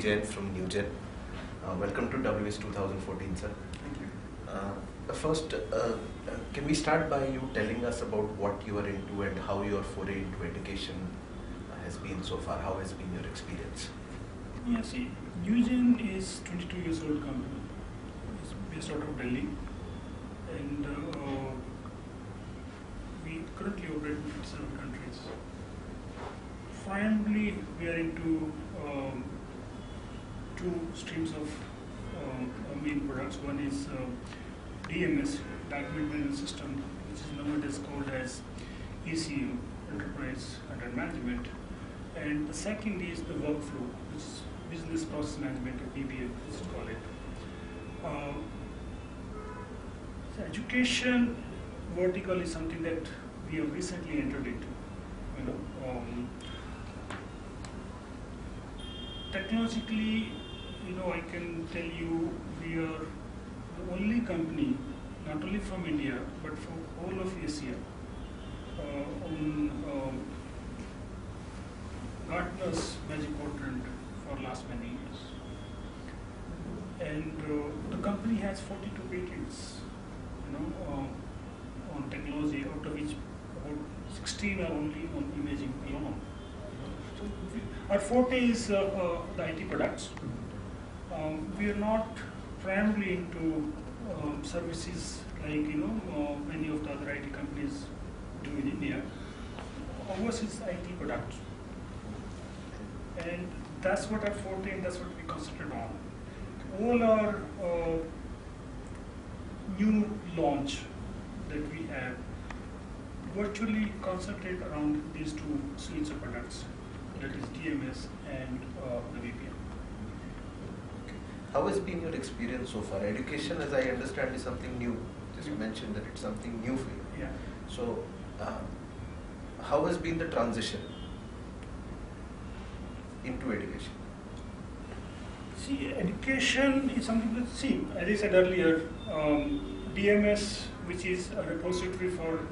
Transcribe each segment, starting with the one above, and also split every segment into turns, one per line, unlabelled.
Jain from Newgen. Welcome to WS 2014, sir.
Thank you.
First, can we start by you telling us about what you are into and how your foray into education has been so far? How has been your experience?
Yeah, see, Newgen is 22 years old company. It's based out of Delhi, and we currently operate in 57 countries. Primarily, we are into two streams of main products. One is DMS, Document Management System, which is nowadays called as ECU, Enterprise Content Management. And the second is the workflow, which is Business Process Management, or BPM, let's call it. So education vertical is something that we have recently entered into. Technologically, I can tell you we are the only company, not only from India, but from all of Asia, on Gartner's Magic Quadrant for last many years. And the company has 42 patents, on technology, out of which about 16 are only on imaging alone. So our forte is the IT products. We are not primarily into services like many of the other IT companies do in India. Ours is IT products, and that's what our forte, and that's what we concentrate on. All our new launch that we have virtually concentrate around these two suites of products, that is DMS and the VPN.
How has been your experience so far? Education, as I understand, is something new. Just you mentioned that it's something new for you.
Yeah.
So, how has been the transition into education?
See, education is something that, as I said earlier, DMS, which is a repository for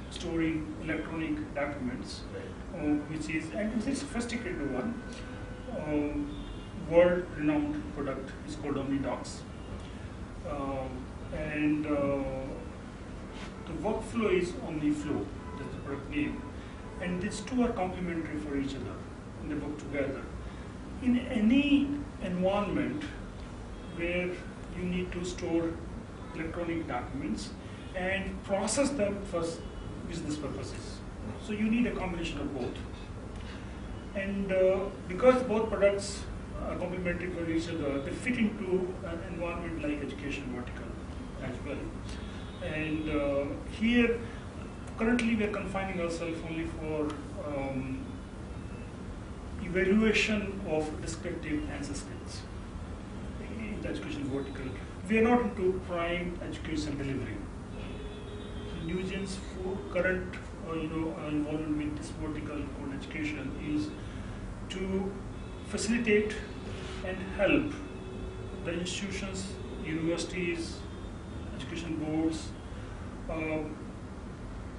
storing electronic documents, which is a sophisticated one. World-renowned product is called OmniDocs, and the workflow is OmniFlow. That's the product name, and these two are complementary for each other, and they work together. In any environment where you need to store electronic documents and process them for business purposes, so you need a combination of both. And because both products are complementary for each other, they fit into an environment like education vertical as well. And here, currently we are confining ourselves only for evaluation of descriptive answer skills in the education vertical. We are not into prime education delivery. Newgen's current involvement with this vertical called education is to facilitate and help the institutions, universities, education boards,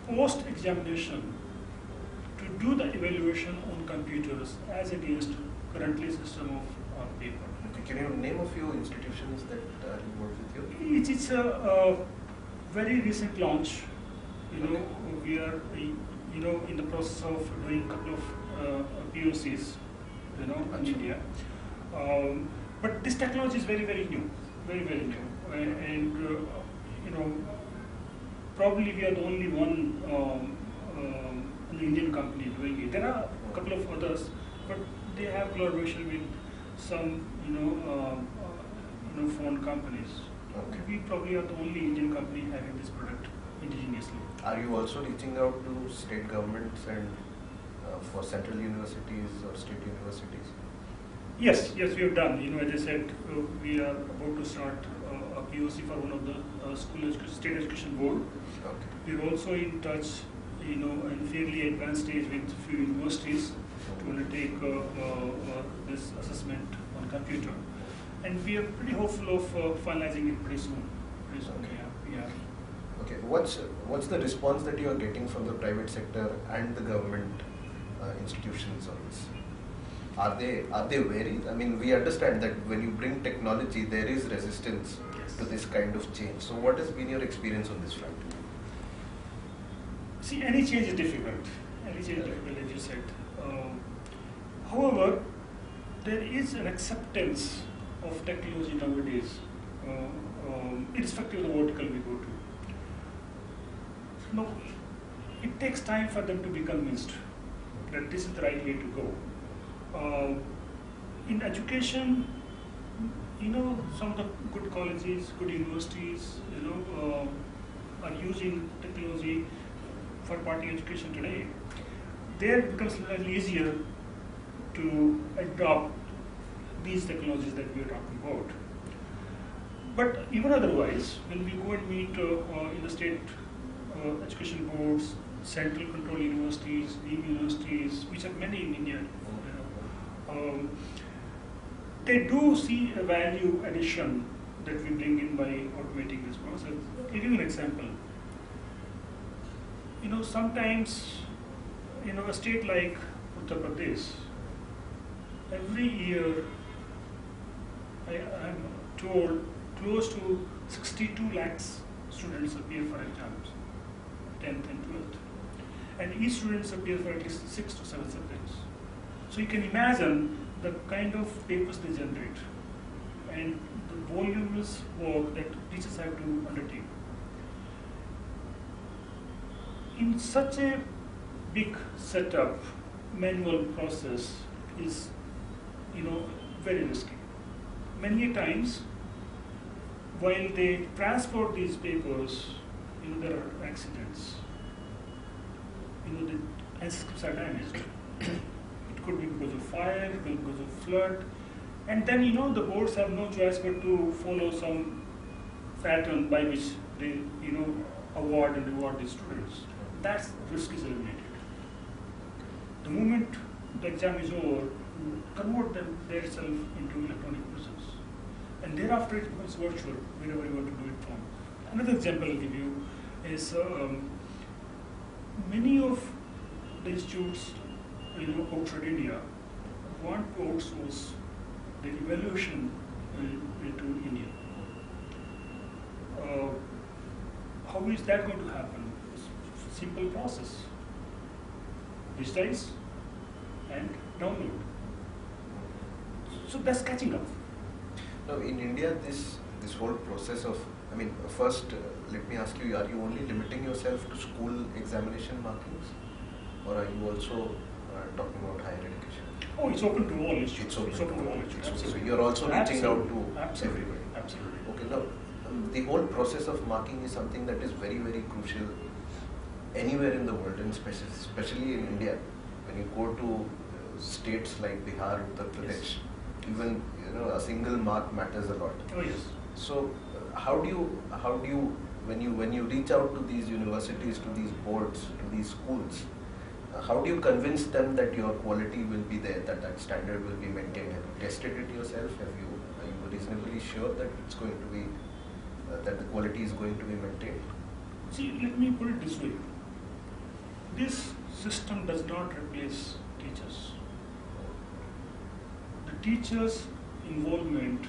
post-examination to do the evaluation on computers as against currently system of paper.
Okay. Can you name a few institutions that are involved with you?
It's a very recent launch. We are in the process of doing a couple of POCs, in India. But this technology is very, very new, and probably we are the only one an Indian company doing it. There are a couple of others, but they have collaboration with some foreign companies.
Okay.
We probably are the only Indian company having this product indigenously.
Are you also reaching out to state governments and for central universities or state universities?
Yes, we have done. As I said, we are about to start a POC for one of the state education board.
Okay.
We are also in touch, in fairly advanced stage with a few universities to undertake this assessment on computer, and we are pretty hopeful of finalizing it pretty soon.
Okay.
Yeah.
Okay. What's the response that you are getting from the private sector and the government institutions on this? Are they wary? I mean, we understand that when you bring technology, there is resistance
Yes.
to this kind of change. So, what has been your experience on this front?
See, any change is difficult. Any change is difficult, as you said. However, there is an acceptance of technology nowadays, irrespective of the vertical we go to. Now, it takes time for them to be convinced that this is the right way to go. In education, some of the good colleges, good universities, are using technology for party education today. There it becomes a little easier to adopt these technologies that we are talking about. But even otherwise, when we go and meet in the state education boards, central control universities, deemed universities, which are many in India, they do see a value addition that we bring in by automating this process. I'll give you an example. Sometimes, a state like Uttar Pradesh, every year, I'm told close to 62 lakhs students appear for exams, 10th and 12th. And each students appear for at least 6 to 7 subjects. So you can imagine the kind of papers they generate and the voluminous work that teachers have to undertake. In such a big setup, manual process is, very risky. Many times, while they transport these papers, there are accidents. The manuscripts are damaged. It could be because of fire, it could be because of flood, and then the boards have no choice but to follow some pattern by which they award and reward the students. That risk is eliminated. The moment the exam is over, convert them themselves into electronic versions, and thereafter it becomes virtual wherever you want to do it from. Another example I'll give you is many of the institutes outside India want to outsource the evaluation into India. How is that going to happen? Simple process. Digitize and download. So that's catching up.
Now, in India, this whole process of, first, let me ask you, are you only limiting yourself to school examination markings? Or are you also talking about higher education?
Oh, it's open to all institutes.
It's open to all
institutes.
So you're also reaching out to everybody.
Absolutely.
Okay, now, the whole process of marking is something that is very, very crucial anywhere in the world, and especially in India. When you go to states like Bihar, Uttar Pradesh, even a single mark matters a lot.
Oh yes.
So how do you when you reach out to these universities, to these boards, to these schools, how do you convince them that your quality will be there, that standard will be maintained? Have you tested it yourself? Are you reasonably sure that it's going to be that the quality is going to be maintained?
See, let me put it this way. This system does not replace teachers. The teachers' involvement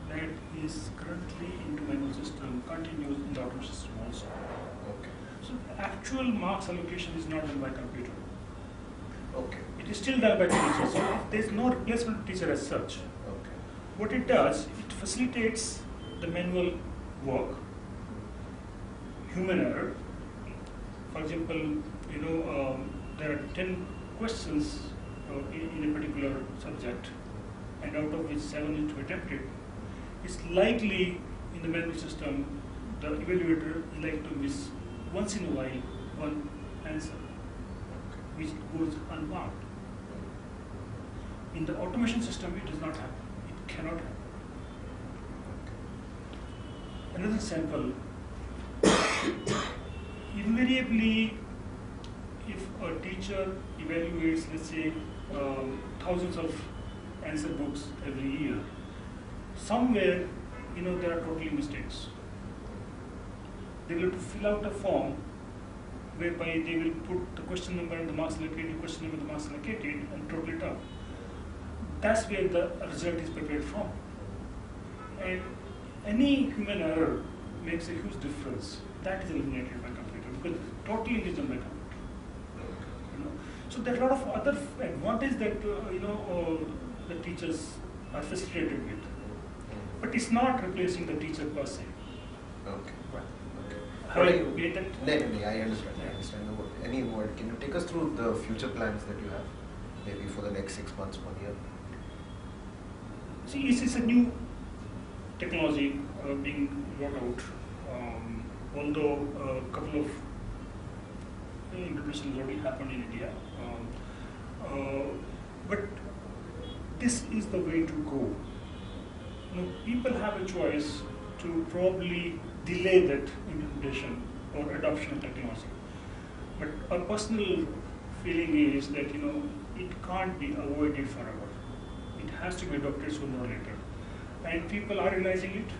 that is currently into manual system continues in the automation system also.
Okay.
So actual marks allocation is not done by computer.
Okay.
It is still done by teachers. So there is no replacement teacher as such.
Okay.
What it does, it facilitates the manual work, human error. For example, there are 10 questions in a particular subject, and out of which 7 is to attempt it. It's likely in the manual system, the evaluator is likely to miss once in a while one answer, which goes unmarked. In the automation system, it does not happen. It cannot happen. Another example, invariably, if a teacher evaluates, let's say, thousands of answer books every year, somewhere, there are totally mistakes. They will have to fill out a form whereby they will put the question number and the marks allocated, question number and the marks allocated, and total it up. that's where the result is prepared from. And any human error makes a huge difference. That is eliminated by computer because it's totally is done by computer. You know? So there are a lot of other advantages that the teachers are frustrated with, but it's not replacing the teacher per se.
Okay.
Right.
Okay.
How do you get it?
No, I understand. I understand. Any word? Can you take us through the future plans that you have, maybe for the next 6 months, 1 year?
See, it's a new technology being brought out. Although a couple of implementations already happened in India, but this is the way to go. People have a choice to probably delay that implementation or adoption of technology. But our personal feeling is that it can't be avoided forever. It has to be adopted sooner or later, and people are realizing it,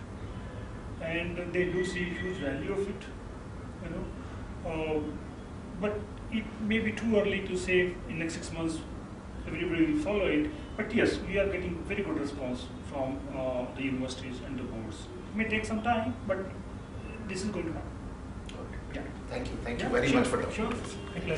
and they do see huge value of it. But it may be too early to say in next 6 months everybody will follow it. But yes, we are getting very good response from the universities and the boards. It may take some time, but this is going to happen.
Okay.
Yeah.
Thank you. Thank you
Yeah,
very
sure,
much for talking.
Sure. Thank you.